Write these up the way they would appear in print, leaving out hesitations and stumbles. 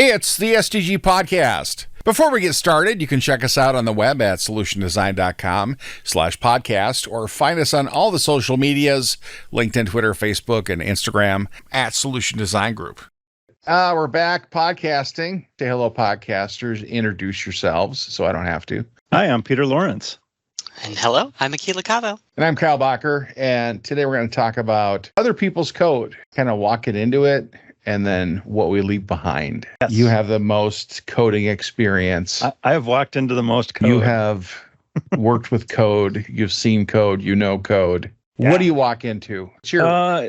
It's the SDG Podcast. Before we get started, you can check us out on the web at solutiondesign.com/podcast or find us on all the social medias, LinkedIn, Twitter, Facebook, and Instagram at Solution Design Group. We're back podcasting. Say hello, podcasters. Introduce yourselves so I don't have to. Hi, I'm Peter Lawrence. And hello, I'm Akila Cavo. And I'm Kyle Bacher. And today we're going to talk about other people's code, kind of walking into it, and then what we leave behind. Yes. You have the most coding experience. I have walked into the most code. You have worked with code. You've seen code. You know code. Yeah. What do you walk into?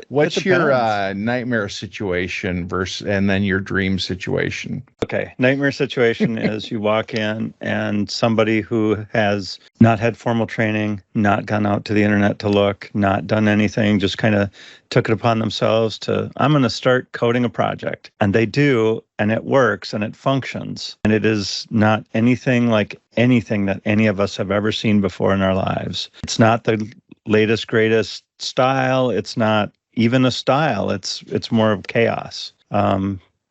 What's your nightmare situation and then your dream situation? Okay. Nightmare situation is you walk in and somebody who has not had formal training, not gone out to the internet to look, not done anything, just kind of took it upon themselves to, I'm going to start coding a project. And they do, and it works, and it functions. And it is not anything like anything that any of us have ever seen before in our lives. It's not the latest, greatest style. It's not even a style. It's more of chaos.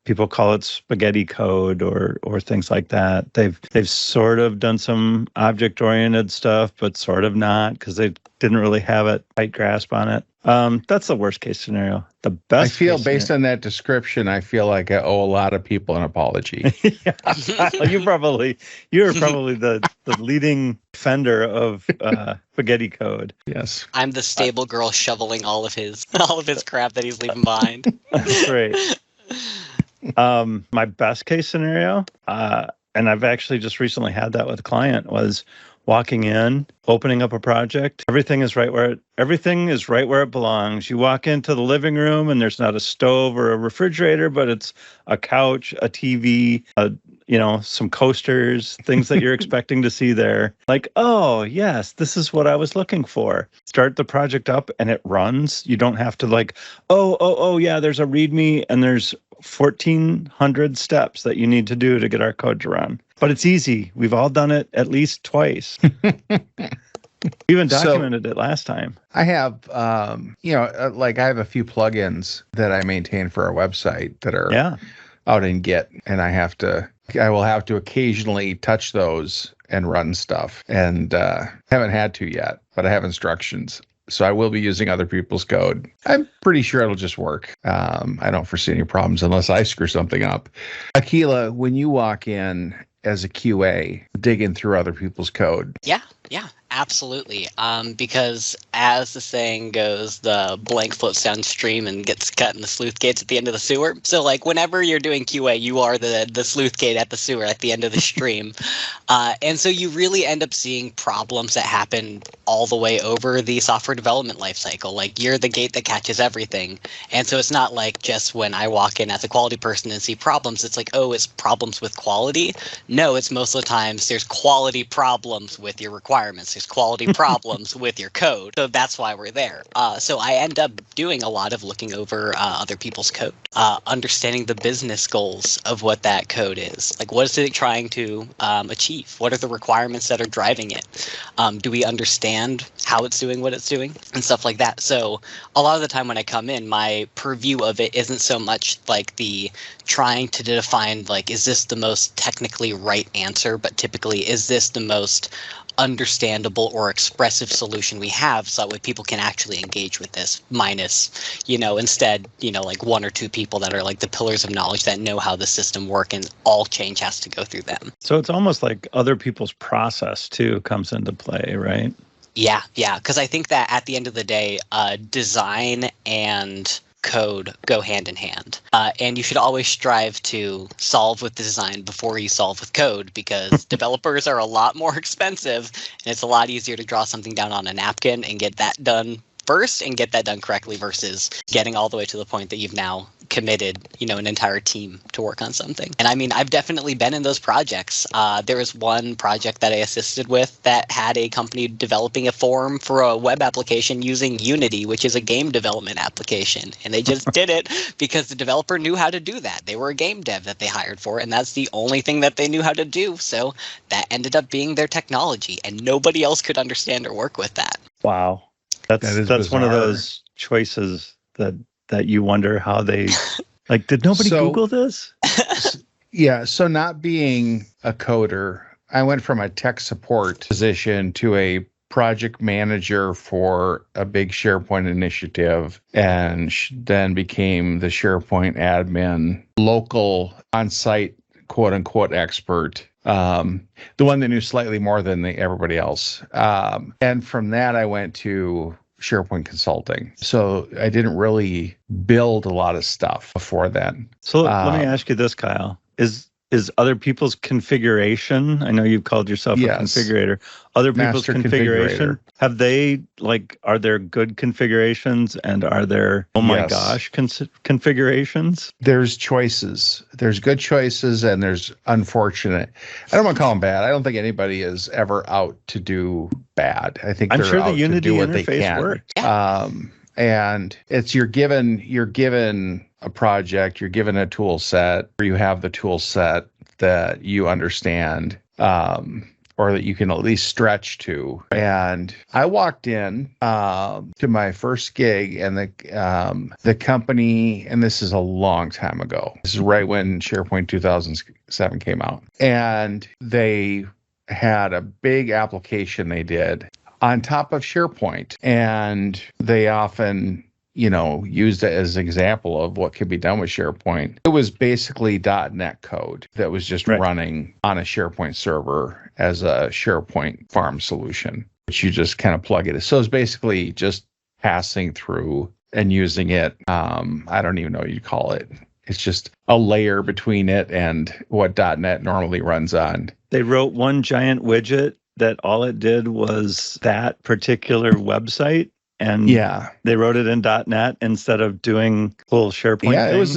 People call it spaghetti code or things like that. They've sort of done some object-oriented stuff, but sort of not because they didn't really have a tight grasp on it. That's the worst case scenario. The best. I feel based on that description, I feel like I owe a lot of people an apology. Yeah, you're probably the leading defender of spaghetti code. Yes, I'm the stable girl shoveling all of his crap that he's leaving behind. That's great. My best case scenario, and I've actually just recently had that with a client, was walking in, opening up a project. Everything is right where it belongs. You walk into the living room and there's not a stove or a refrigerator, but it's a couch, a TV, some coasters, things that you're expecting to see there. Like, oh, yes, this is what I was looking for. Start the project up and it runs. You don't have to yeah, there's a README and there's 1,400 steps that you need to do to get our code to run. But it's easy. We've all done it at least twice. We even documented it last time. I have, I have a few plugins that I maintain for our website that are out in Git, and I will have to occasionally touch those and run stuff, and haven't had to yet, but I have instructions. So I will be using other people's code. I'm pretty sure it'll just work. I don't foresee any problems unless I screw something up. Akila, when you walk in as a QA, digging through other people's code. Yeah, absolutely. Because as the saying goes, the blank floats downstream and gets cut in the sleuth gates at the end of the sewer. So whenever you're doing QA, you are the sleuth gate at the sewer at the end of the stream. And so you really end up seeing problems that happen all the way over the software development lifecycle. You're the gate that catches everything. And so it's not just when I walk in as a quality person and see problems, it's it's problems with quality. No, it's most of the times there's quality problems with your requirements. There's quality problems with your code. So that's why we're there. So I end up doing a lot of looking over other people's code, understanding the business goals of what that code is. What is it trying to achieve? What are the requirements that are driving it? Do we understand how it's doing what it's doing and stuff like that? So a lot of the time when I come in, my purview of it isn't so much the trying to define is this the most technically right answer, but typically is this the most understandable or expressive solution we have so that way people can actually engage with this minus, instead, one or two people that are the pillars of knowledge that know how the system works and all change has to go through them. So it's almost like other people's process too comes into play, right? Yeah. Because I think that at the end of the day, design and code go hand in hand. And you should always strive to solve with design before you solve with code, because developers are a lot more expensive and it's a lot easier to draw something down on a napkin and get that done first and get that done correctly versus getting all the way to the point that you've now committed, an entire team to work on something. And I mean, I've definitely been in those projects. There was one project that I assisted with that had a company developing a form for a web application using Unity, which is a game development application. And they just did it because the developer knew how to do that. They were a game dev that they hired for, and that's the only thing that they knew how to do. So that ended up being their technology, and nobody else could understand or work with that. Wow. That's one of those choices that you wonder how they did nobody Google this? Yeah. So not being a coder, I went from a tech support position to a project manager for a big SharePoint initiative, and then became the SharePoint admin, local on-site quote unquote expert. The one that knew slightly more than everybody else. And from that, I went to SharePoint consulting. So I didn't really build a lot of stuff before then. So let me ask you this, Kyle. Is other people's configuration, I know you've called yourself a configurator, other people's configuration, have they, like, are there good configurations and are there, oh my gosh, configurations? There's choices. There's good choices and there's unfortunate. I don't want to call them bad. I don't think anybody is ever out to do bad. I think they're out to do what they can. Worked. And it's you're given a project, you're given a tool set, or you have the tool set that you understand, or that you can at least stretch to. And I walked in to my first gig, and the company, and this is a long time ago. This is right when SharePoint 2007 came out, and they had a big application they did on top of SharePoint, and they often, used it as an example of what could be done with SharePoint. It was basically .NET code that was just running on a SharePoint server as a SharePoint farm solution, which you just kind of plug it in. So it's basically just passing through and using it. I don't even know what you'd call it. It's just a layer between it and what .NET normally runs on. They wrote one giant widget that all it did was that particular website, and they wrote it in .NET instead of doing full SharePoint. Yeah, it was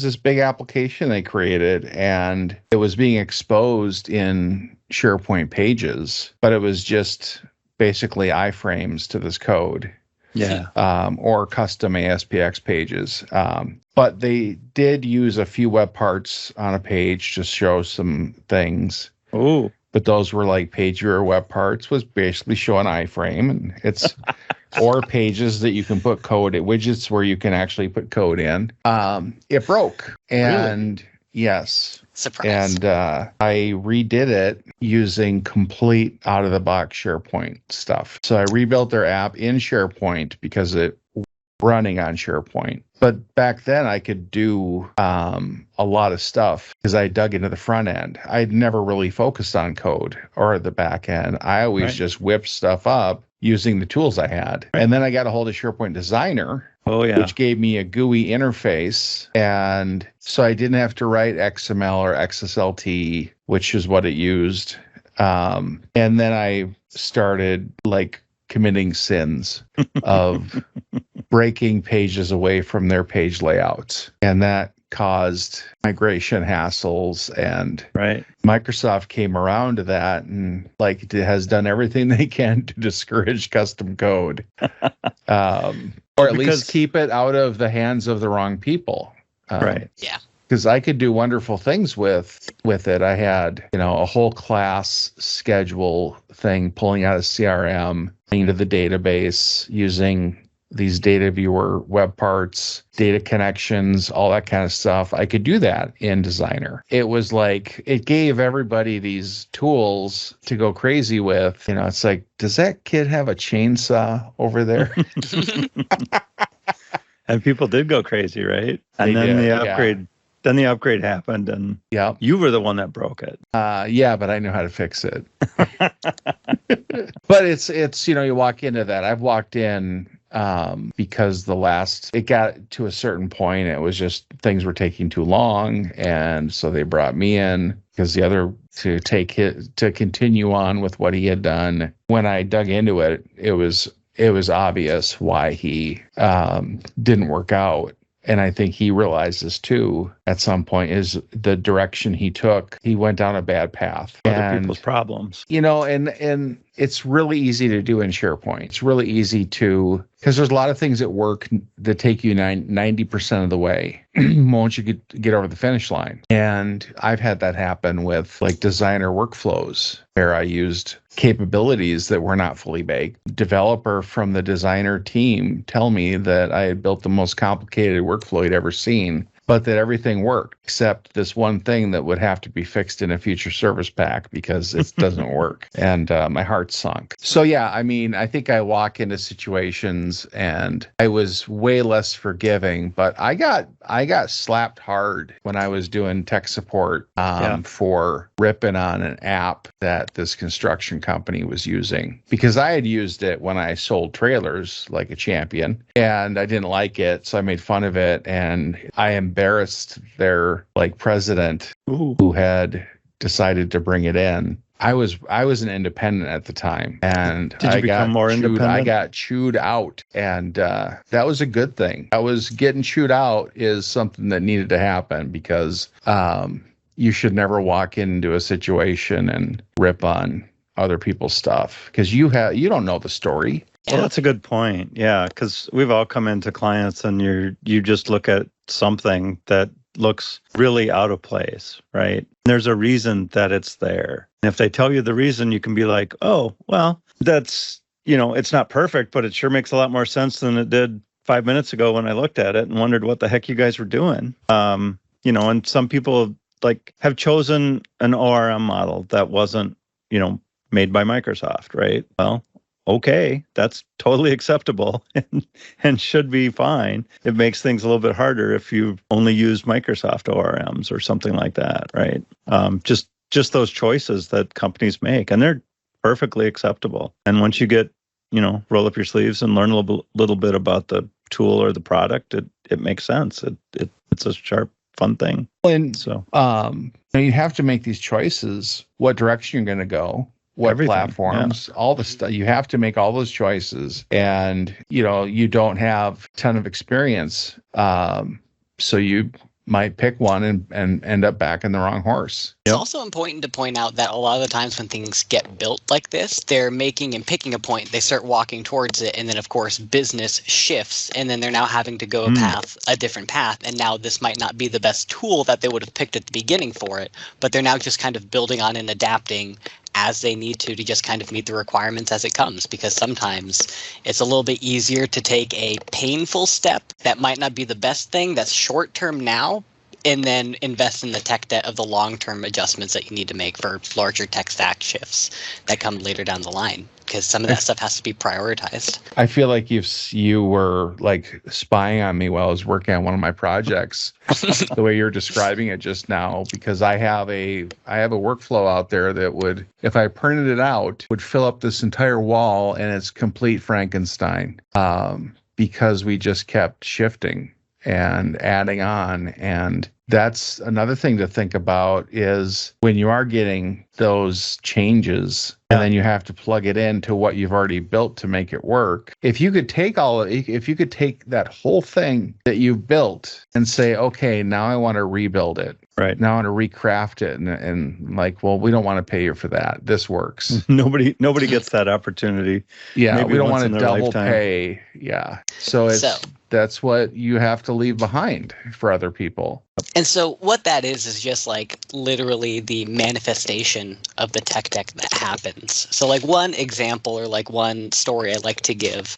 this big application they created, and it was being exposed in SharePoint pages, but it was just basically iframes to this code. Yeah. Or custom ASPX pages. But they did use a few web parts on a page to show some things. Oh. But those were like page viewer web parts, was basically show an iframe, and it's or pages that you can put code in, widgets where you can actually put code in. It broke, and yes, surprise. And I redid it using complete out of the box SharePoint stuff. So I rebuilt their app in SharePoint because it running on SharePoint. But back then I could do a lot of stuff because I dug into the front end. I'd never really focused on code or the back end. I always just whipped stuff up using the tools I had. And then I got a hold of SharePoint Designer, which gave me a GUI interface. And so I didn't have to write XML or XSLT, which is what it used. And then I started committing sins of breaking pages away from their page layouts. And that caused migration hassles, and Microsoft came around to that and it has done everything they can to discourage custom code, or at least keep it out of the hands of the wrong people. Yeah. Because I could do wonderful things with it. I had, a whole class schedule thing pulling out of CRM into the database using these data viewer web parts, data connections, all that kind of stuff. I could do that in Designer. It was it gave everybody these tools to go crazy with. It's like, does that kid have a chainsaw over there? And people did go crazy, right? And then the upgrade. Yeah. Then the upgrade happened, and you were the one that broke it. Yeah, but I knew how to fix it. But it's you walk into that. I've walked in because it got to a certain point. It was just things were taking too long, and so they brought me in because the other to continue on with what he had done. When I dug into it, it was obvious why he didn't work out. And I think he realized this too at some point, is the direction he took. He went down a bad path. Other people's problems. And it's really easy to do in SharePoint. It's really easy because there's a lot of things that work that take you 90% of the way once you get over the finish line. And I've had that happen with Designer workflows where I used capabilities that were not fully baked. Developer from the Designer team tell me that I had built the most complicated workflow he'd ever seen, but that everything worked except this one thing that would have to be fixed in a future service pack because it doesn't work. And my heart sunk. So yeah, I mean, I think I walk into situations and I was way less forgiving, but I got slapped hard when I was doing tech support for ripping on an app that this construction company was using, because I had used it when I sold trailers like a champion and I didn't like it. So I made fun of it and I embarrassed their president who had decided to bring it in. I was an independent at the time, and did you become more independent? I got chewed out, and that was a good thing. Getting chewed out is something that needed to happen, because you should never walk into a situation and rip on other people's stuff, because you don't know the story. Well, that's a good point. Yeah, because we've all come into clients and you just look at something that looks really out of place, right? There's a reason that it's there. And if they tell you the reason, you can be like, oh, well, that's, it's not perfect, but it sure makes a lot more sense than it did 5 minutes ago when I looked at it and wondered what the heck you guys were doing. And some people have chosen an ORM model that wasn't, made by Microsoft, right? Well, okay, that's totally acceptable and should be fine. It makes things a little bit harder if you only use Microsoft ORMs or something like that, right? Just those choices that companies make, and they're perfectly acceptable. And once you get, roll up your sleeves and learn a little bit about the tool or the product, it makes sense. It's a sharp, fun thing. And so you have to make these choices, what direction you're going to go, what platforms, all the stuff. You have to make all those choices, and you don't have a ton of experience, so you might pick one and end up backing the wrong horse. It's also important to point out that a lot of the times when things get built like this, they're making and picking a point, they start walking towards it, and then of course business shifts, and then they're now having to go a different path, and now this might not be the best tool that they would have picked at the beginning for it, but they're now just kind of building on and adapting as they need to just kind of meet the requirements as it comes, because sometimes it's a little bit easier to take a painful step that might not be the best thing that's short term now, and then invest in the tech debt of the long-term adjustments that you need to make for larger tech stack shifts that come later down the line, because some of that stuff has to be prioritized. I feel like you were spying on me while I was working on one of my projects, the way you're describing it just now, because I have a workflow out there that would, if I printed it out, would fill up this entire wall, and it's complete Frankenstein, because we just kept shifting and adding on. And that's another thing to think about, is when you are getting those changes and then you have to plug it into what you've already built to make it work. If you could take that whole thing that you've built and say, okay, now I want to rebuild it. Right. Now I want to recraft it, and well, we don't want to pay you for that. This works. Nobody gets that opportunity. Yeah, maybe we don't want to double pay. Yeah. So that's what you have to leave behind for other people. And so what that is just literally the manifestation of the tech deck that happens. So one example or one story I like to give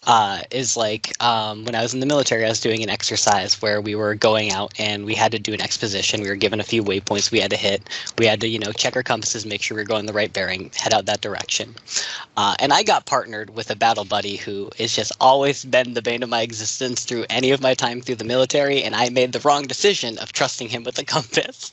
is when I was in the military, I was doing an exercise where we were going out and we had to do an exposition. We were given a few waypoints we had to hit. We had to, check our compasses, make sure we were going the right bearing, head out that direction. And I got partnered with a battle buddy who has just always been the bane of my existence through any of my time through the military, and I made the wrong decision of trusting him with the compass.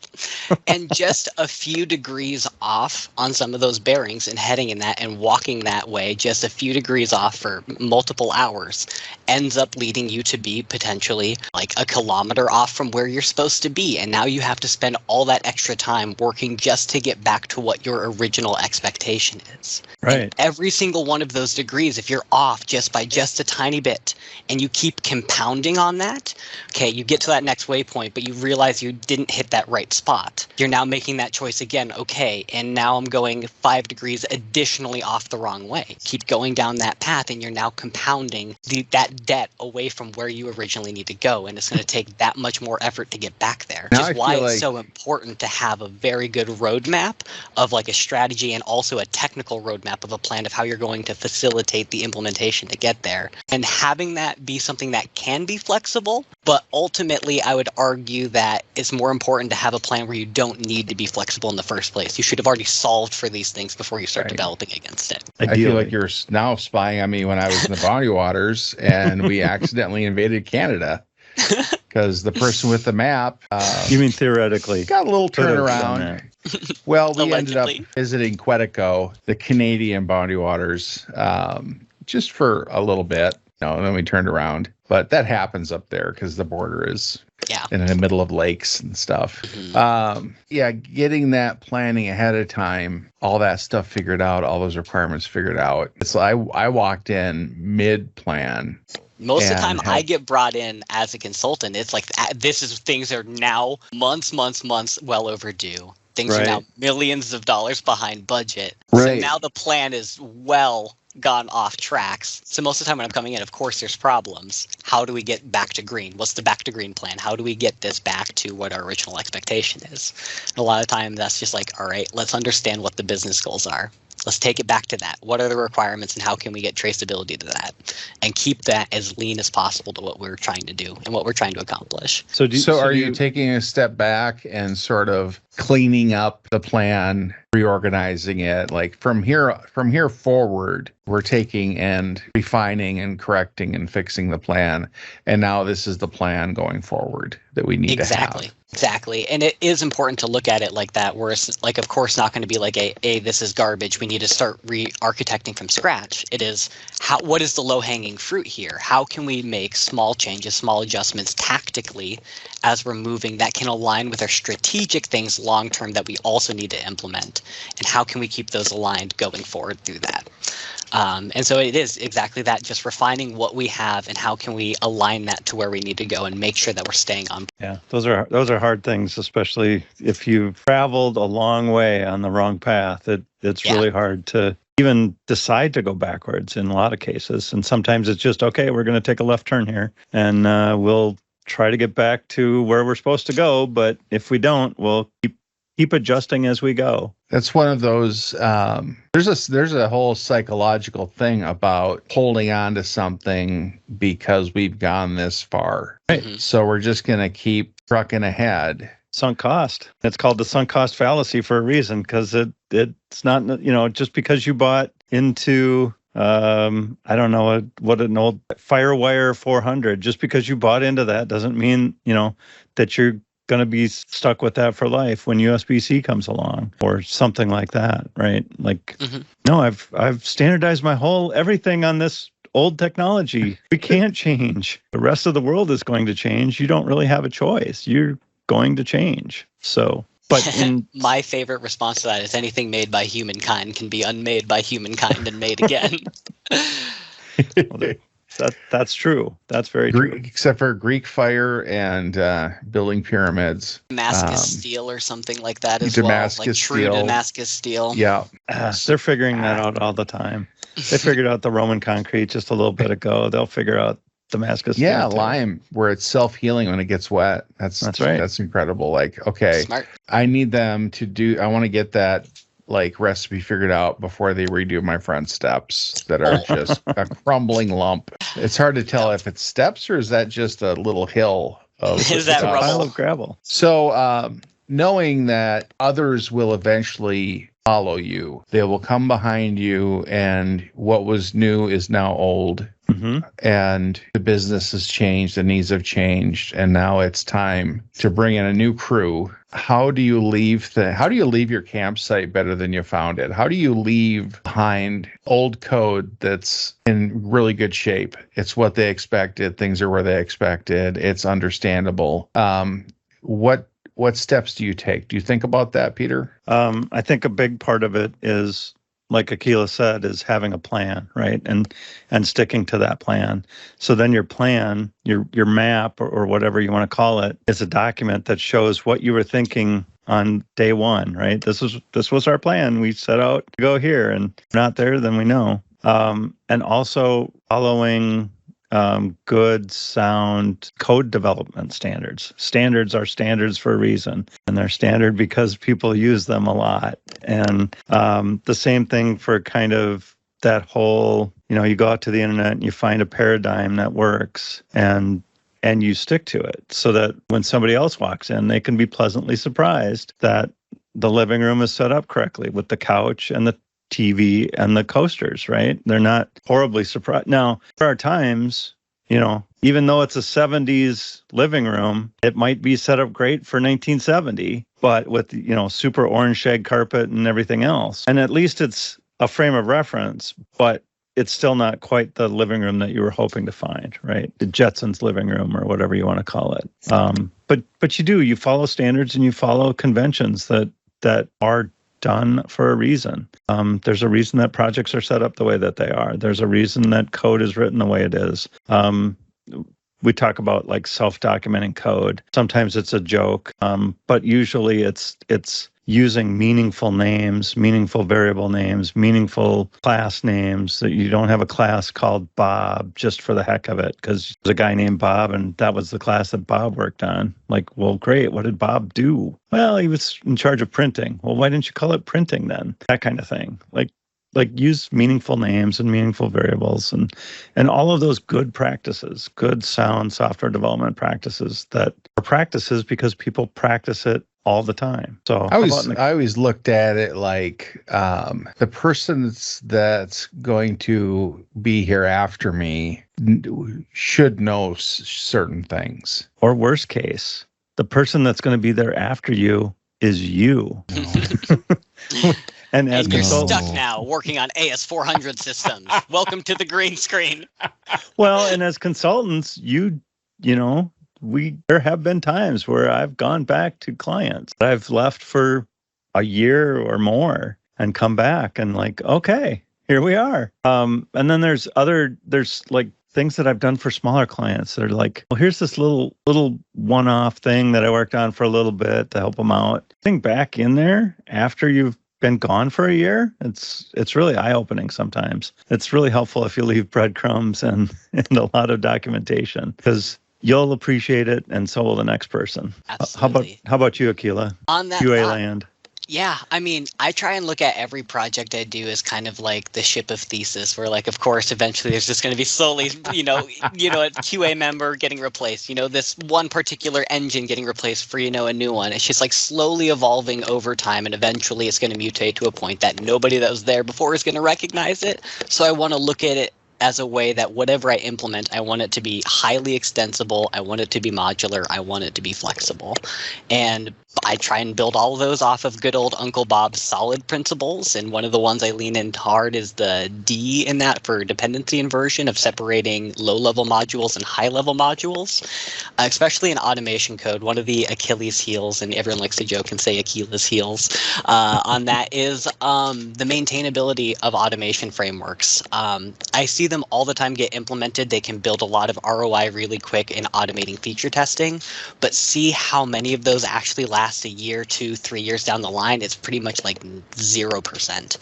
And just a few degrees off on some of those bearings and heading in that and walking that way, just a few degrees off for multiple hours, ends up leading you to be potentially a kilometer off from where you're supposed to be. And now you have to spend all that extra time working just to get back to what your original expectation is. Right. And every single one of those degrees, if you're off just by just a tiny bit and you keep compounding on that, okay, you get to that next waypoint, but you realize you didn't hit that right spot. You're now making that choice again, okay, and now I'm going 5 degrees additionally off the wrong way. Keep going down that path, and you're now compounding that debt away from where you originally need to go, and it's going to take that much more effort to get back there. Which is why it's so important to have a very good roadmap of a strategy, and also a technical roadmap of a plan of how you're going to facilitate the implementation to get there. And having that be something that can can be flexible, but ultimately I would argue that it's more important to have a plan where you don't need to be flexible in the first place. You should have already solved for these things before you start developing against it. I feel like you're now spying on me when I was in the Bounty Waters and we accidentally invaded Canada. Because the person with the map... you mean theoretically? Got a little turnaround. Well, we ended up visiting Quetico, the Canadian Bounty Waters, just for a little bit. And then we turned around. But that happens up there because the border is in the middle of lakes and stuff. Getting that planning ahead of time, all that stuff figured out, all those requirements figured out. It's I walked in mid-plan. Most of the time I get brought in as a consultant, it's like things are now months well overdue. Things are now millions of dollars behind budget. So now the plan is well gone off tracks. So most of the time when I'm coming in, of course there's problems. How do we get back to green? What's the back to green plan? How do we get this back to what our original expectation is? And a lot of time that's just like, all right, let's understand what the business goals are. Let's take it back to that. What are the requirements and how can we get traceability to that? And keep that as lean as possible to what we're trying to do and what we're trying to accomplish. So are you taking a step back and sort of cleaning up the plan, reorganizing it? Like from here forward, we're taking and refining and correcting and fixing the plan. And now this is the plan going forward that we need to have. Exactly. And it is important to look at it like that, where it's like, of course, not going to be like this is garbage. We need to start re-architecting from scratch. It is what is the low-hanging fruit here? How can we make small changes, small adjustments tactically as we're moving that can align with our strategic things long-term that we also need to implement? And how can we keep those aligned going forward through that? And so it is exactly that, just refining what we have and how can we align that to where we need to go and make sure that we're staying on. Yeah, those are hard things, especially if you've traveled a long way on the wrong path. It's really hard to even decide to go backwards in a lot of cases. And sometimes it's just, okay, we're going to take a left turn here and we'll try to get back to where we're supposed to go. But if we don't, we'll keep adjusting as we go. That's one of those, there's a whole psychological thing about holding on to something because we've gone this far. Right. Mm-hmm. So we're just going to keep trucking ahead. Sunk cost. It's called the sunk cost fallacy for a reason, because it's not, just because you bought into, I don't know what an old Firewire 400, just because you bought into that doesn't mean, that you're going to be stuck with that for life when USB-C comes along or something like that, right? Like, no, I've standardized everything on this old technology. We can't change. The rest of the world is going to change. You don't really have a choice. You're going to change. So, but my favorite response to that is anything made by humankind can be unmade by humankind and made again. That's true. That's very true. Except for Greek fire and building pyramids. Damascus steel or something like that as Damascus well. Like true steel. Damascus steel. Yeah. They're figuring that out all the time. They figured out the Roman concrete just a little bit ago. They'll figure out Damascus steel. Yeah, lime, where it's self-healing when it gets wet. That's right. That's incredible. Like, okay, smart. I need them to I want to get that recipe figured out before they redo my front steps that are just a crumbling lump. It's hard to tell if it's steps or is that just a little hill of is that rubble? Pile of gravel. So knowing that others will eventually follow you, they will come behind you, and what was new is now old. And the business has changed, the needs have changed, and now it's time to bring in a new crew. How do you leave your campsite better than you found it? How do you leave behind old code that's in really good shape? It's what they expected. Things are where they expected. It's understandable. What steps do you take? Do you think about that, Peter? I think a big part of it is, like Akila said, is having a plan, right? And sticking to that plan. So then your plan, your map or whatever you want to call it, is a document that shows what you were thinking on day one, right? This was our plan. We set out to go here, and if we're not there, then we know. And also following good, sound code development standards. Standards are standards for a reason, and they're standard because people use them a lot. And the same thing for kind of that whole, you go out to the internet and you find a paradigm that works, and and you stick to it so that when somebody else walks in, they can be pleasantly surprised that the living room is set up correctly with the couch and the TV and the coasters, right? They're not horribly surprised. Now, there are times, even though it's a 70s living room, it might be set up great for 1970, but with, super orange shag carpet and everything else. And at least it's a frame of reference, but it's still not quite the living room that you were hoping to find, right? The Jetsons living room or whatever you want to call it. But you follow standards and you follow conventions that are done for a reason. There's a reason that projects are set up the way that they are. There's a reason that code is written the way it is. We talk about like self-documenting code. Sometimes it's a joke, but usually it's using meaningful names, meaningful variable names, meaningful class names. That you don't have a class called Bob just for the heck of it because there's a guy named Bob and that was the class that Bob worked on. Like, well, great. What did Bob do? Well, he was in charge of printing. Well, why didn't you call it printing then? That kind of thing. Like use meaningful names and meaningful variables and all of those good practices, good sound software development practices that are practices because people practice it all the time. So I always looked at it like the person that's going to be here after me should know certain things. Or worst case, the person that's going to be there after you is you. And you're stuck now working on AS400 systems. Welcome to the green screen. Well, and as consultants, there have been times where I've gone back to clients that I've left for a year or more and come back and like, okay, here we are. And then there's like things that I've done for smaller clients that are like, well, here's this little one-off thing that I worked on for a little bit to help them out. Getting back in there after you've been gone for a year, it's really eye-opening sometimes. It's really helpful if you leave breadcrumbs and a lot of documentation because you'll appreciate it, and so will the next person. Absolutely. How about you, Akila? On that QA land. Yeah, I mean, I try and look at every project I do as kind of like the ship of Theseus, where like, of course, eventually there's just going to be slowly, a QA member getting replaced, this one particular engine getting replaced for, a new one. It's just like slowly evolving over time, and eventually it's going to mutate to a point that nobody that was there before is going to recognize it. So I want to look at it as a way that whatever I implement, I want it to be highly extensible. I want it to be modular. I want it to be flexible. And I try and build all of those off of good old Uncle Bob's solid principles. And one of the ones I lean in hard is the D in that for dependency inversion of separating low-level modules and high-level modules, especially in automation code. One of the Achilles heels, and everyone likes to joke and say Achilles heels, on that is the maintainability of automation frameworks. I see them all the time get implemented. They can build a lot of ROI really quick in automating feature testing, but see how many of those actually last a year, 2, 3 years down the line. It's pretty much like 0%.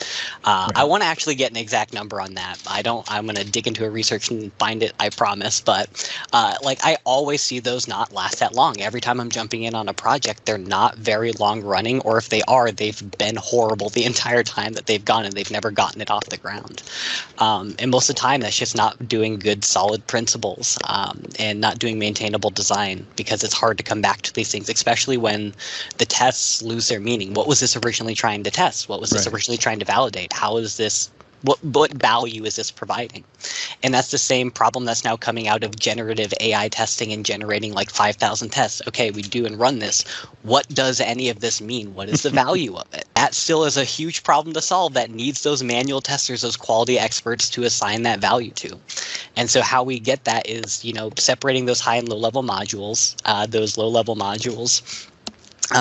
Right. I want to actually get an exact number on that. I'm going to dig into a research and find it, I promise. But I always see those not last that long. Every time I'm jumping in on a project, they're not very long running, or if they are, they've been horrible the entire time that they've gone and they've never gotten it off the ground. And most of the time, that's just not doing good, solid principles and not doing maintainable design, because it's hard to come back to these things, especially when the tests lose their meaning. What was this originally trying to test? What was this originally trying to validate? How is this? What value is this providing? And that's the same problem that's now coming out of generative AI testing and generating like 5,000 tests. Okay, we do and run this. What does any of this mean? What is the value of it? That still is a huge problem to solve that needs those manual testers, those quality experts to assign that value to. And so how we get that is, separating those high and low level modules, those low level modules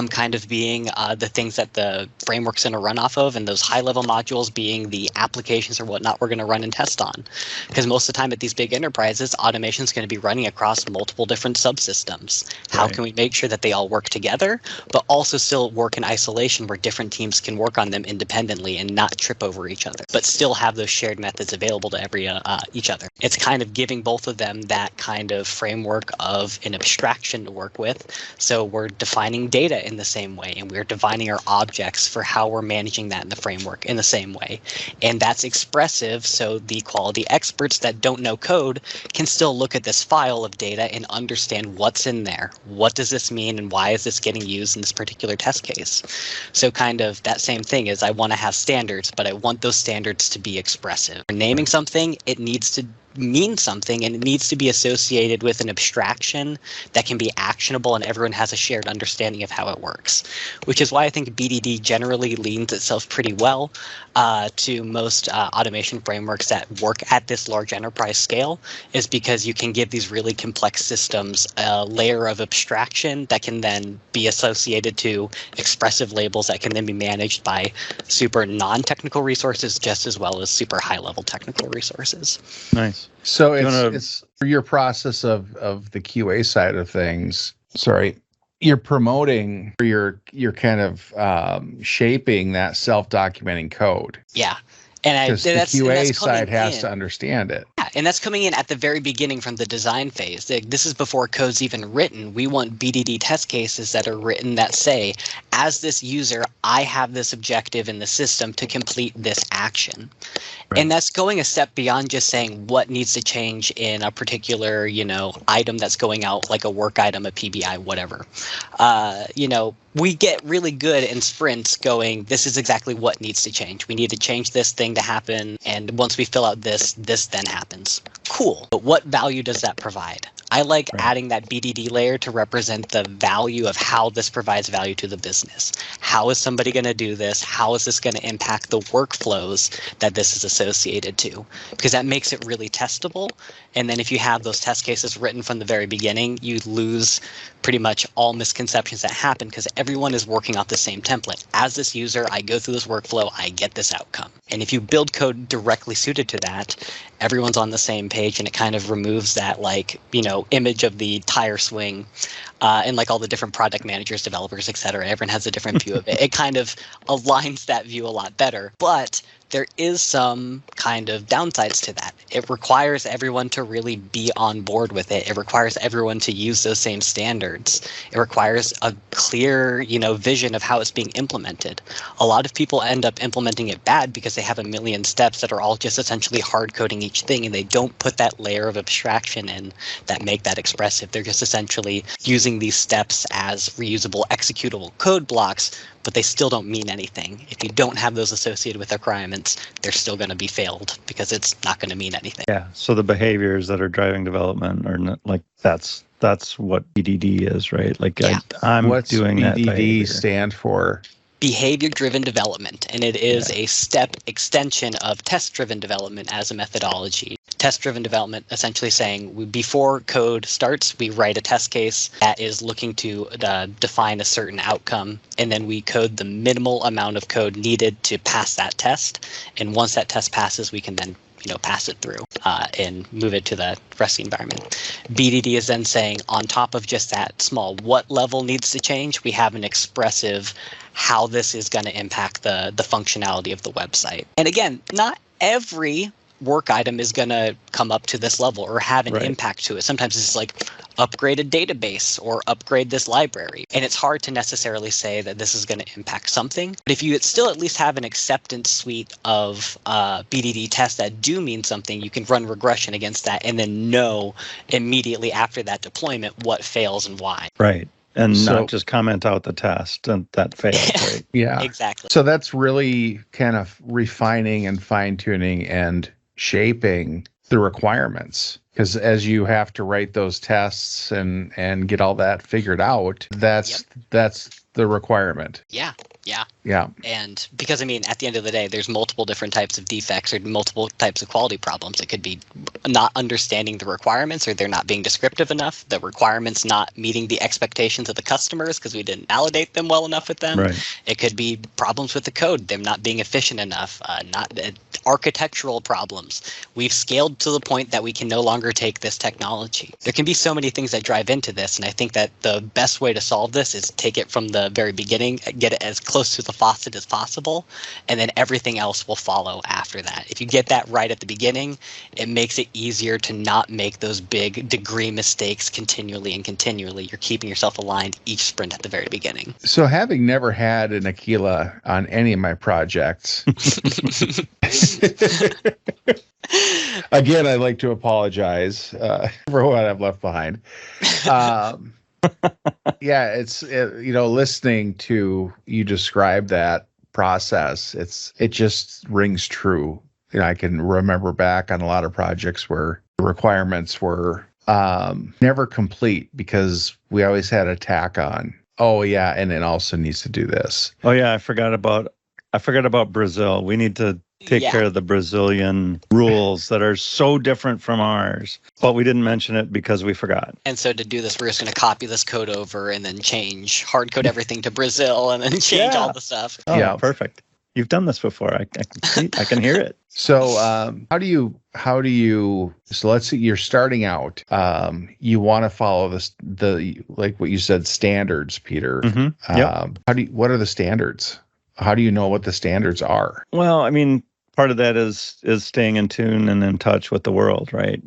kind of being the things that the framework's going to run off of, and those high-level modules being the applications or whatnot we're going to run and test on. Because most of the time at these big enterprises, automation is going to be running across multiple different subsystems. How can we make sure that they all work together, but also still work in isolation where different teams can work on them independently and not trip over each other, but still have those shared methods available to each other? It's kind of giving both of them that kind of framework of an abstraction to work with. So we're defining data data in the same way, and we're defining our objects for how we're managing that in the framework in the same way. And that's expressive, so the quality experts that don't know code can still look at this file of data and understand what's in there. What does this mean, and why is this getting used in this particular test case? So kind of that same thing is I want to have standards, but I want those standards to be expressive. For naming something, it needs to mean something, and it needs to be associated with an abstraction that can be actionable and everyone has a shared understanding of how it works, which is why I think BDD generally leans itself pretty well to most automation frameworks that work at this large enterprise scale, is because you can give these really complex systems a layer of abstraction that can then be associated to expressive labels that can then be managed by super non-technical resources just as well as super high-level technical resources. Nice. So it's for your process of the QA side of things. Sorry, you're promoting, or you're kind of shaping that self-documenting code. Yeah. And because the QA side has to understand it. Yeah, and that's coming in at the very beginning from the design phase. This is before code's even written. We want BDD test cases that are written that say, as this user, I have this objective in the system to complete this action. Right. And that's going a step beyond just saying what needs to change in a particular, item that's going out, like a work item, a PBI, whatever. We get really good in sprints going, this is exactly what needs to change. We need to change this thing to happen. And once we fill out this then happens. Cool. But what value does that provide? I like adding that BDD layer to represent the value of how this provides value to the business. How is somebody going to do this? How is this going to impact the workflows that this is associated to? Because that makes it really testable. And then if you have those test cases written from the very beginning, you lose pretty much all misconceptions that happen because everyone is working off the same template. As this user, I go through this workflow, I get this outcome. And if you build code directly suited to that, everyone's on the same page, and it kind of removes that image of the tire swing and all the different product managers, developers, etc. Everyone has a different view of it. It kind of aligns that view a lot better. But there is some kind of downsides to that. It requires everyone to really be on board with it. It requires everyone to use those same standards. It requires a clear, vision of how it's being implemented. A lot of people end up implementing it bad because they have a million steps that are all just essentially hard coding each thing, and they don't put that layer of abstraction in that make that expressive. They're just essentially using these steps as reusable, executable code blocks, but they still don't mean anything. If you don't have those associated with requirements, they're still going to be failed because it's not going to mean anything. Yeah. So the behaviors that are driving development are not that's what BDD is, right? I'm What's doing that. What's BDD stand for? Behavior-driven development, and it is a step extension of test-driven development as a methodology. Test-driven development essentially saying before code starts, we write a test case that is looking to define a certain outcome, and then we code the minimal amount of code needed to pass that test. And once that test passes, we can then pass it through and move it to the rest of the environment. BDD is then saying on top of just that small what level needs to change, we have an expressive how this is going to impact the functionality of the website. And again, not every work item is going to come up to this level or have an impact to it. Sometimes it's upgrade a database or upgrade this library. And it's hard to necessarily say that this is going to impact something. But if you still at least have an acceptance suite of BDD tests that do mean something, you can run regression against that and then know immediately after that deployment what fails and why. Right. And not just comment out the test and that failed, right? Yeah, exactly. So that's really kind of refining and fine-tuning and shaping the requirements. Because as you have to write those tests and get all that figured out, that's the requirement. Yeah. Yeah. And because, at the end of the day, there's multiple different types of defects or multiple types of quality problems. It could be not understanding the requirements, or they're not being descriptive enough, the requirements not meeting the expectations of the customers because we didn't validate them well enough with them. Right. It could be problems with the code, them not being efficient enough, not architectural problems. We've scaled to the point that we can no longer longer take this technology. There can be so many things that drive into this, and I think that the best way to solve this is take it from the very beginning, get it as close to the faucet as possible, and then everything else will follow after that. If you get that right at the beginning, it makes it easier to not make those big degree mistakes continually and continually. You're keeping yourself aligned each sprint at the very beginning. So having never had an Aquila on any of my projects, again, I'd like to apologize for what I've left behind. Yeah, listening to you describe that process, it just rings true. I can remember back on a lot of projects where the requirements were never complete because we always had a tack on. Oh yeah, and it also needs to do this. Oh yeah, I forgot about Brazil. We need to take care of the Brazilian rules that are so different from ours. But we didn't mention it because we forgot. And so to do this, we're just going to copy this code over and then hard code everything to Brazil and then change all the stuff. Oh, yeah, perfect. You've done this before. I can hear it. So how do you so let's say you're starting out, you want to follow the like what you said, standards, Peter. Mm-hmm. What are the standards? How do you know what the standards are? Well, I mean, part of that is staying in tune and in touch with the world, right?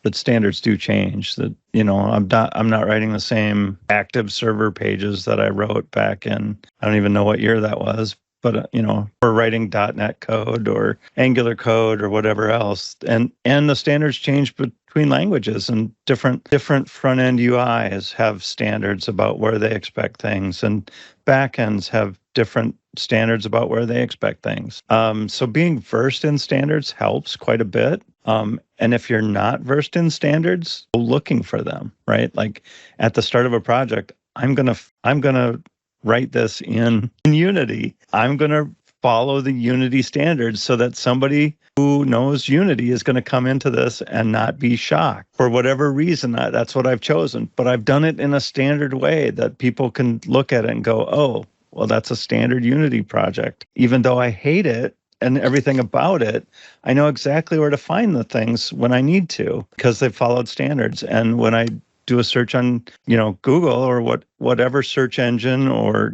But standards do change. That I'm not writing the same active server pages that I wrote back in, I don't even know what year that was. But, we're writing .NET code or Angular code or whatever else. And the standards change between languages, and different front-end UIs have standards about where they expect things, and backends have different standards about where they expect things. So being versed in standards helps quite a bit. And if you're not versed in standards, go looking for them, right? Like at the start of a project, I'm gonna write this in Unity. I'm going to follow the Unity standards so that somebody who knows Unity is going to come into this and not be shocked. For whatever reason, that's what I've chosen. But I've done it in a standard way that people can look at it and go, oh, well, that's a standard Unity project. Even though I hate it and everything about it, I know exactly where to find the things when I need to because they've followed standards. And when I do a search on, Google or whatever search engine or,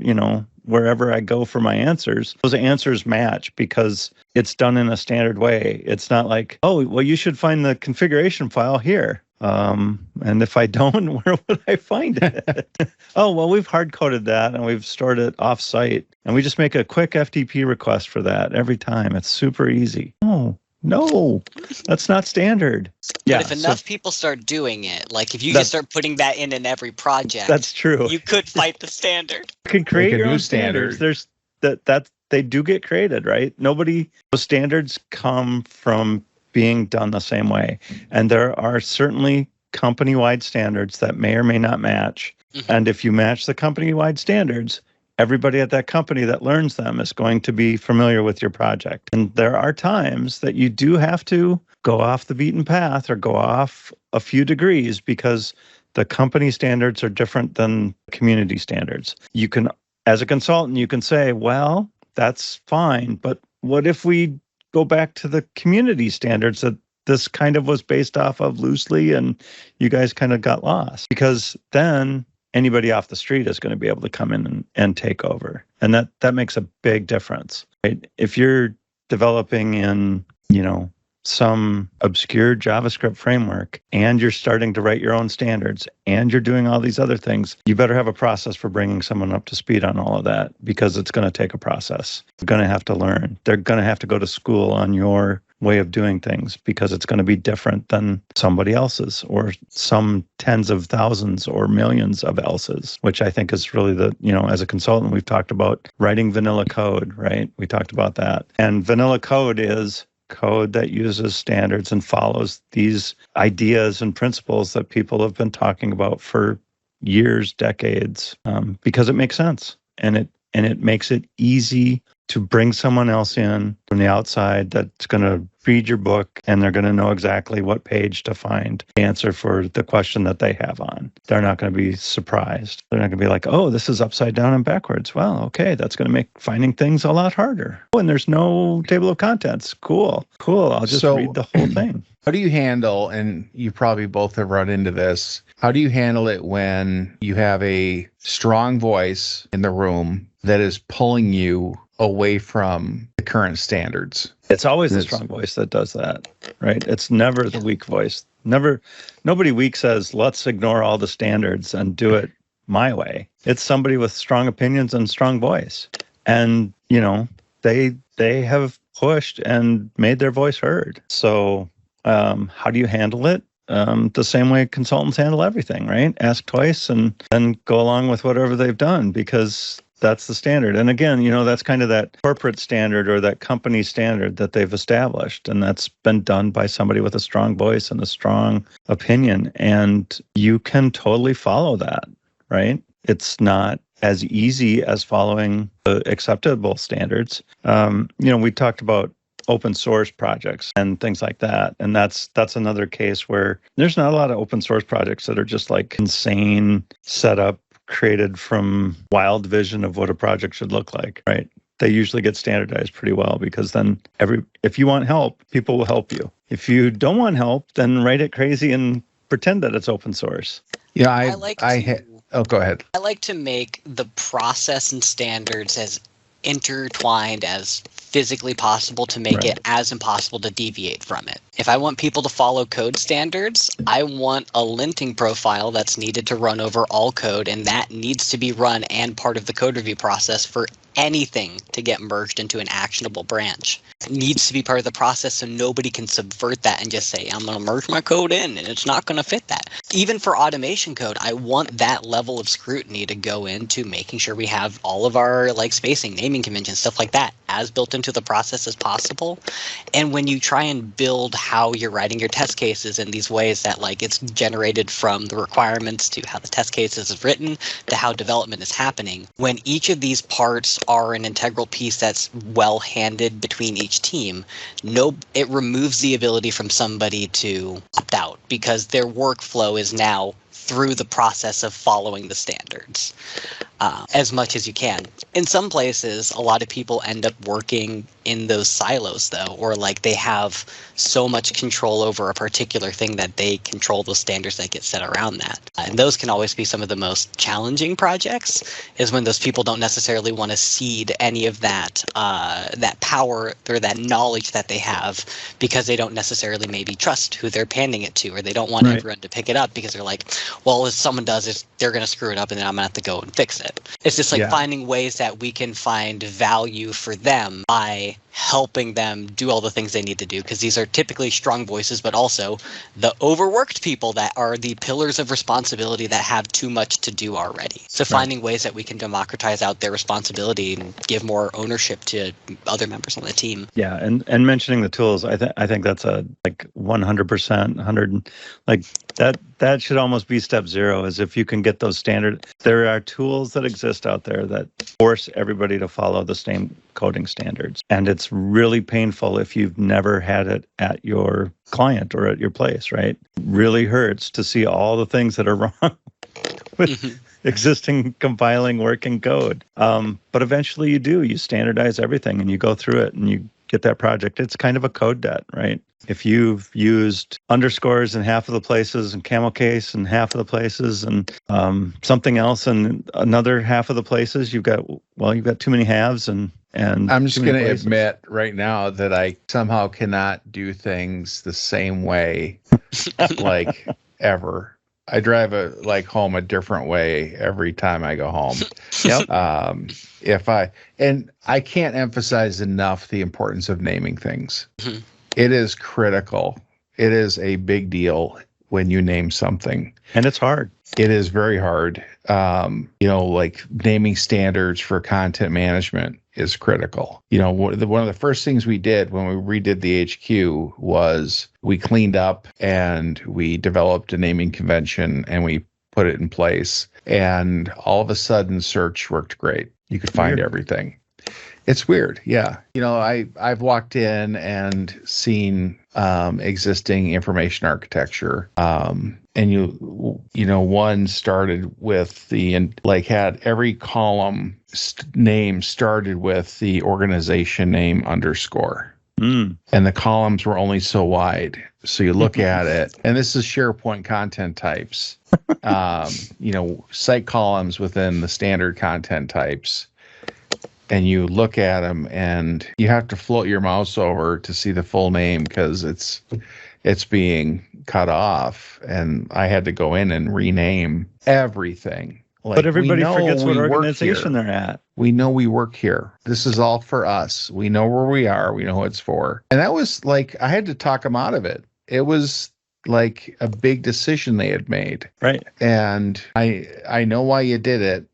wherever I go for my answers, those answers match because it's done in a standard way. It's not like, oh, well, you should find the configuration file here. And if I don't, where would I find it? Oh, well, we've hard-coded that and we've stored it off-site. And we just make a quick FTP request for that every time. It's super easy. Oh, no, that's not standard. But if enough people start doing it, like if you just start putting that in every project, that's true. You could fight the standard. You can create your own standards. There's that they do get created, right? Those standards come from being done the same way. And there are certainly company-wide standards that may or may not match. Mm-hmm. And if you match the company-wide standards, everybody at that company that learns them is going to be familiar with your project. And there are times that you do have to go off the beaten path or go off a few degrees because the company standards are different than community standards. You can, as a consultant, you can say, well, that's fine, but what if we go back to the community standards that this kind of was based off of loosely and you guys kind of got lost? Because then anybody off the street is going to be able to come in and take over. And that makes a big difference, right? If you're developing in, some obscure JavaScript framework and you're starting to write your own standards and you're doing all these other things, you better have a process for bringing someone up to speed on all of that because it's going to take a process. They're going to have to learn. They're going to have to go to school on your way of doing things because it's going to be different than somebody else's or some tens of thousands or millions of else's, which I think is really as a consultant, we've talked about writing vanilla code, right? We talked about that. And vanilla code is code that uses standards and follows these ideas and principles that people have been talking about for years, decades, because it makes sense and it makes it easy to bring someone else in from the outside that's going to read your book, and they're going to know exactly what page to find the answer for the question that they have on. They're not going to be surprised. They're not going to be like, oh, this is upside down and backwards. Well, okay, that's going to make finding things a lot harder. Oh, and there's no table of contents. Cool. I'll just read the whole thing. How do you handle, and you probably both have run into this, how do you handle it when you have a strong voice in the room that is pulling you away from the current standards? It's always the strong voice that does that, right? It's never the weak voice. Nobody weak says, let's ignore all the standards and do it my way. It's somebody with strong opinions and strong voice. And, they have pushed and made their voice heard. So how do you handle it? The same way consultants handle everything, right? Ask twice and then go along with whatever they've done, because that's the standard. And again, that's kind of that corporate standard or that company standard that they've established. And that's been done by somebody with a strong voice and a strong opinion. And you can totally follow that, right? It's not as easy as following the acceptable standards. We talked about open source projects and things like that. And that's another case where there's not a lot of open source projects that are just like insane setup, created from wild vision of what a project should look like, right? They usually get standardized pretty well, because then if you want help, people will help you. If you don't want help, then write it crazy and pretend that it's open source. Yeah, go ahead. I like to make the process and standards as intertwined as physically possible to make it as impossible to deviate from it. If I want people to follow code standards, I want a linting profile that's needed to run over all code, and that needs to be run and part of the code review process for anything to get merged into an actionable branch. It needs to be part of the process so nobody can subvert that and just say, I'm going to merge my code in and it's not going to fit that. Even for automation code, I want that level of scrutiny to go into making sure we have all of our spacing, naming conventions, stuff like that as built into the process as possible. And when you try and build how you're writing your test cases in these ways that it's generated from the requirements to how the test cases is written to how development is happening, when each of these parts are an integral piece that's well handed between each team, it removes the ability from somebody to opt out, because their workflow is now through the process of following the standards as much as you can. In some places, a lot of people end up working in those silos, though, or they have so much control over a particular thing that they control the standards that get set around that. And those can always be some of the most challenging projects, is when those people don't necessarily want to cede any of that power or that knowledge that they have, because they don't necessarily maybe trust who they're handing it to, or they don't want everyone to pick it up because they're like, well, if someone does it, they're going to screw it up and then I'm going to have to go and fix it. It's just finding ways that we can find value for them by helping them do all the things they need to do, because these are typically strong voices, but also the overworked people that are the pillars of responsibility that have too much to do already. So finding ways that we can democratize out their responsibility and give more ownership to other members on the team. Yeah, and mentioning the tools, I think that's a 100%, 100, that should almost be step zero, is if you can get those standard. There are tools that exist out there that force everybody to follow the same coding standards. And it's really painful if you've never had it at your client or at your place, right? It really hurts to see all the things that are wrong with existing compiling working code. But eventually you standardize everything and you go through it and you get that project. It's kind of a code debt, right? If you've used underscores in half of the places and camel case in half of the places and something else in another half of the places, you've got too many halves and I'm just going to admit right now that I somehow cannot do things the same way ever. I drive home a different way every time I go home. Yep. I can't emphasize enough the importance of naming things. Mm-hmm. It is critical. It is a big deal when you name something. And it's hard. It is very hard. Naming standards for content management is critical. One of the first things we did when we redid the HQ was we cleaned up and we developed a naming convention and we put it in place. And all of a sudden, search worked great. You could find everything. It's weird. Yeah. I've walked in and seen existing information architecture. And one started with had every column name started with the organization name _ and the columns were only so wide. So you look at it, and this is SharePoint content types, site columns within the standard content types. And you look at them, and you have to float your mouse over to see the full name because it's being cut off. And I had to go in and rename everything. But everybody forgets what organization they're at. We know we work here. This is all for us. We know where we are. We know what it's for. And that was I had to talk them out of it. It was like a big decision they had made. Right. And I know why you did it.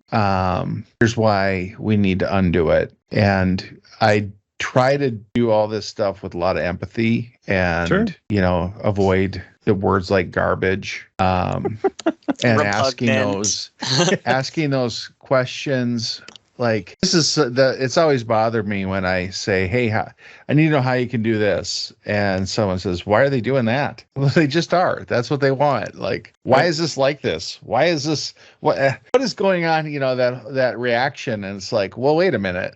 Here's why we need to undo it. And I try to do all this stuff with a lot of empathy and, avoid the words like garbage, and asking those questions. Like, this is it's always bothered me when I say, hey, I need to know how you can do this. And someone says, why are they doing that? Well, they just are. That's what they want. Like, why is this like this? Why is this? What is going on? That reaction. And it's like, well, wait a minute.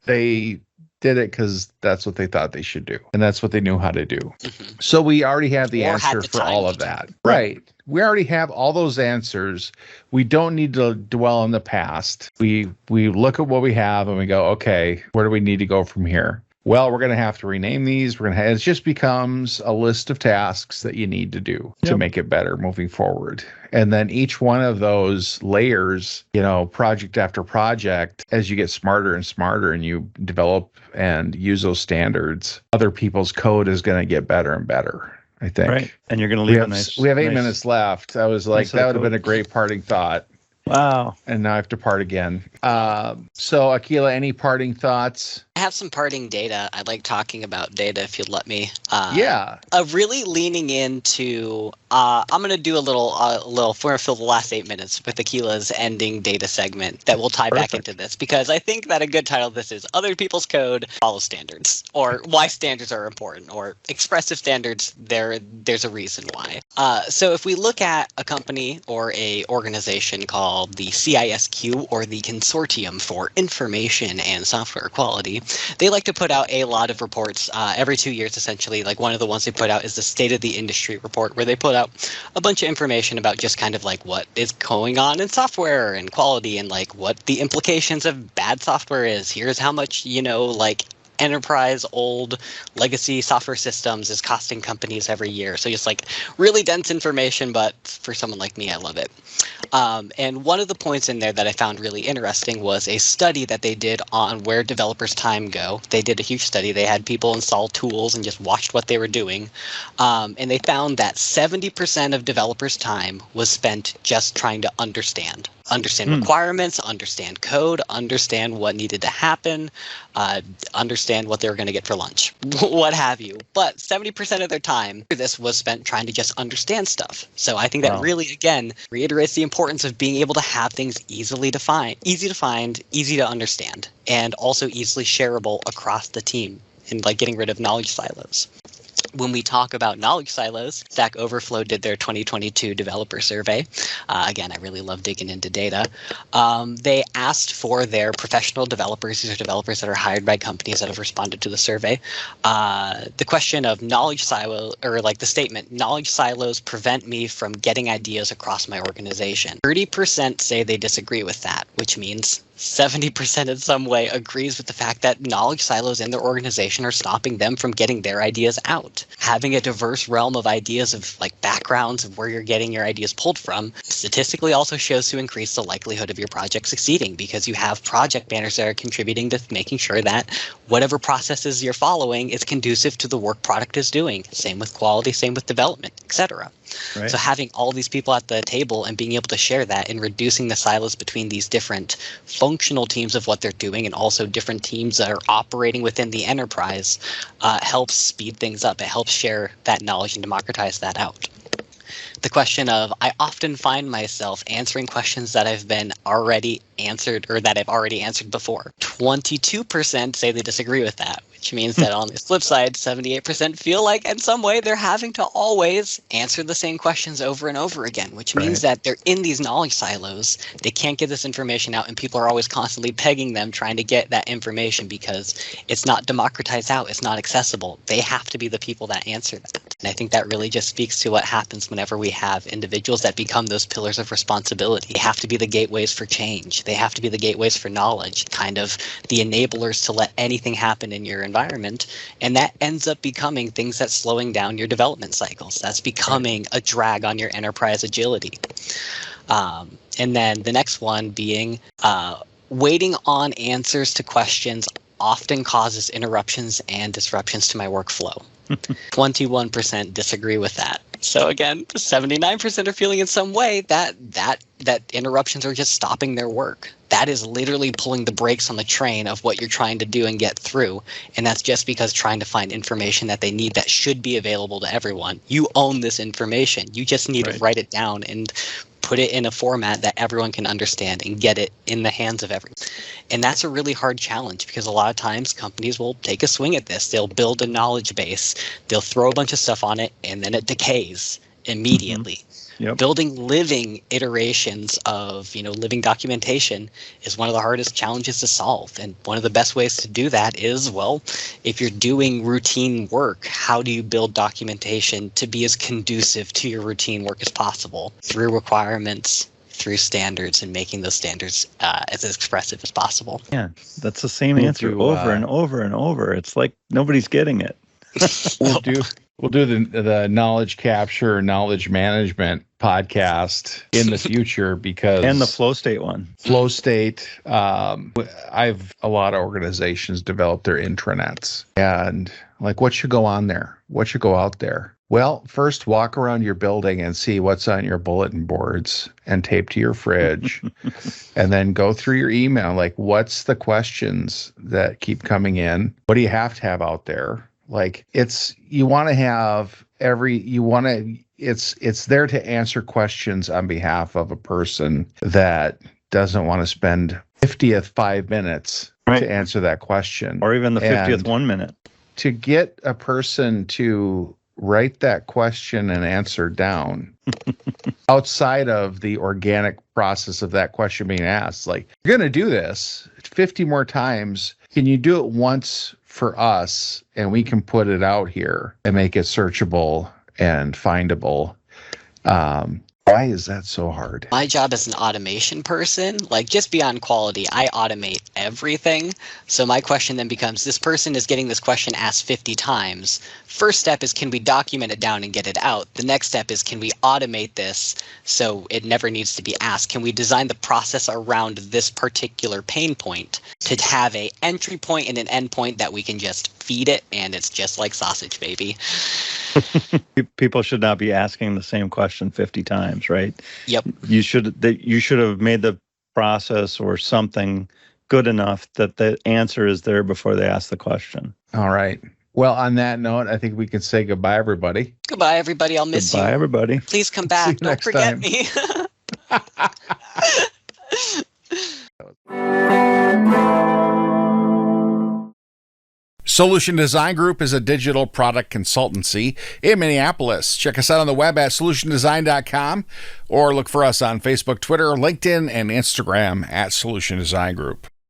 They did it because that's what they thought they should do. And that's what they knew how to do. Mm-hmm. So we already have the answer for all of that. Right. We already have all those answers. We don't need to dwell on the past. We look at what we have and we go, okay, where do we need to go from here? Well, we're going to have to rename these. It just becomes a list of tasks that you need to do to make it better moving forward. And then each one of those layers, project after project, as you get smarter and smarter and you develop and use those standards, other people's code is going to get better and better, I think. Right. And you're going to leave we have 8 minutes left. I was like, that would have been a great parting thought. Wow. And now I have to part again. So, Akila, any parting thoughts? I have some parting data. I like talking about data, if you'd let me. Yeah. Really leaning into, I'm going to do a little for the last 8 minutes with Akila's ending data segment that will tie back into this, because I think that a good title of this is Other People's Code Follow Standards, or Why Standards Are Important, or Expressive Standards, there's a reason why. So if we look at a company or a organization called the CISQ, or the Consortium for Information and Software Quality, they like to put out a lot of reports every 2 years, essentially. Like, one of the ones they put out is the State of the Industry report, where they put out a bunch of information about just kind of like what is going on in software and quality, and like what the implications of bad software is. Here's how much, enterprise old legacy software systems is costing companies every year. So just like really dense information, but for someone like me, I love it. And one of the points in there that I found really interesting was a study that they did on where developers' time go. They did a huge study. They had people install tools and just watched what they were doing. And they found that 70% of developers' time was spent just trying to understand requirements, understand code, understand what needed to happen, understand what they were going to get for lunch, what have you. But 70% of their time, this was spent trying to just understand stuff. So I think that really, again, reiterates the importance of being able to have things easy to find, easy to understand, and also easily shareable across the team, and like getting rid of knowledge silos. When we talk about knowledge silos, Stack Overflow did their 2022 developer survey. Again, I really love digging into data. They asked for their professional developers, these are developers that are hired by companies that have responded to the survey, the question of knowledge silo, or like the statement, knowledge silos prevent me from getting ideas across my organization. 30% say they disagree with that, which means 70% in some way agrees with the fact that knowledge silos in their organization are stopping them from getting their ideas out. Having a diverse realm of ideas, of like backgrounds of where you're getting your ideas pulled from, statistically also shows to increase the likelihood of your project succeeding, because you have project managers that are contributing to making sure that whatever processes you're following is conducive to the work product is doing. Same with quality, same with development, etc. Right. So having all these people at the table and being able to share that, and reducing the silos between these different functional teams of what they're doing, and also different teams that are operating within the enterprise, helps speed things up. It helps share that knowledge and democratize that out. The question of, I often find myself answering questions that I've been already answered or that I've already answered before. 22% say they disagree with that, which means that on the flip side, 78% feel like in some way they're having to always answer the same questions over and over again, which means that they're in these knowledge silos. They can't get this information out, and people are always constantly pegging them, trying to get that information because it's not democratized out. It's not accessible. They have to be the people that answer that. And I think that really just speaks to what happens whenever we have individuals that become those pillars of responsibility. They have to be the gateways for change. They have to be the gateways for knowledge, kind of the enablers to let anything happen in your environment. And that ends up becoming things that's slowing down your development cycles. That's becoming a drag on your enterprise agility. And then the next one being waiting on answers to questions often causes interruptions and disruptions to my workflow. 21% disagree with that. So again, 79% are feeling in some way that interruptions are just stopping their work. That is literally pulling the brakes on the train of what you're trying to do and get through. And that's just because trying to find information that they need that should be available to everyone. You own this information. You just need to write it down and put it in a format that everyone can understand and get it in the hands of everyone. And that's a really hard challenge because a lot of times companies will take a swing at this. They'll build a knowledge base, they'll throw a bunch of stuff on it, and then it decays immediately. Yep. Building living iterations of, living documentation is one of the hardest challenges to solve. And one of the best ways to do that is, if you're doing routine work, how do you build documentation to be as conducive to your routine work as possible through requirements, through standards, and making those standards as expressive as possible? Yeah, that's the same answer over and over and over. It's like nobody's getting it. We'll do the knowledge capture, knowledge management podcast in the future because and the flow state one. Flow state. I've a lot of organizations develop their intranets, and what should go on there? What should go out there? Well, first walk around your building and see what's on your bulletin boards and taped to your fridge, and then go through your email. What's the questions that keep coming in? What do you have to have out there? It's there to answer questions on behalf of a person that doesn't want to spend 50th 5 minutes to answer that question. Or even the 50th 1 minute. To get a person to write that question and answer down outside of the organic process of that question being asked, you're going to do this 50 more times. Can you do it once for us and we can put it out here and make it searchable and findable? Why is that so hard? My job as an automation person, just beyond quality, I automate everything. So my question then becomes, this person is getting this question asked 50 times. First step is, can we document it down and get it out? The next step is, can we automate this so it never needs to be asked? Can we design the process around this particular pain point to have a entry point and an end point that we can just feed it, and it's just like sausage, baby. People should not be asking the same question 50 times, right? Yep. You should have made the process or something good enough that the answer is there before they ask the question. All right. Well, on that note, I think we can say goodbye, everybody. Goodbye, everybody. I'll miss you. Goodbye, everybody. Please come back. Don't forget me. Solution Design Group is a digital product consultancy in Minneapolis. Check us out on the web at solutiondesign.com or look for us on Facebook, Twitter, LinkedIn, and Instagram at Solution Design Group.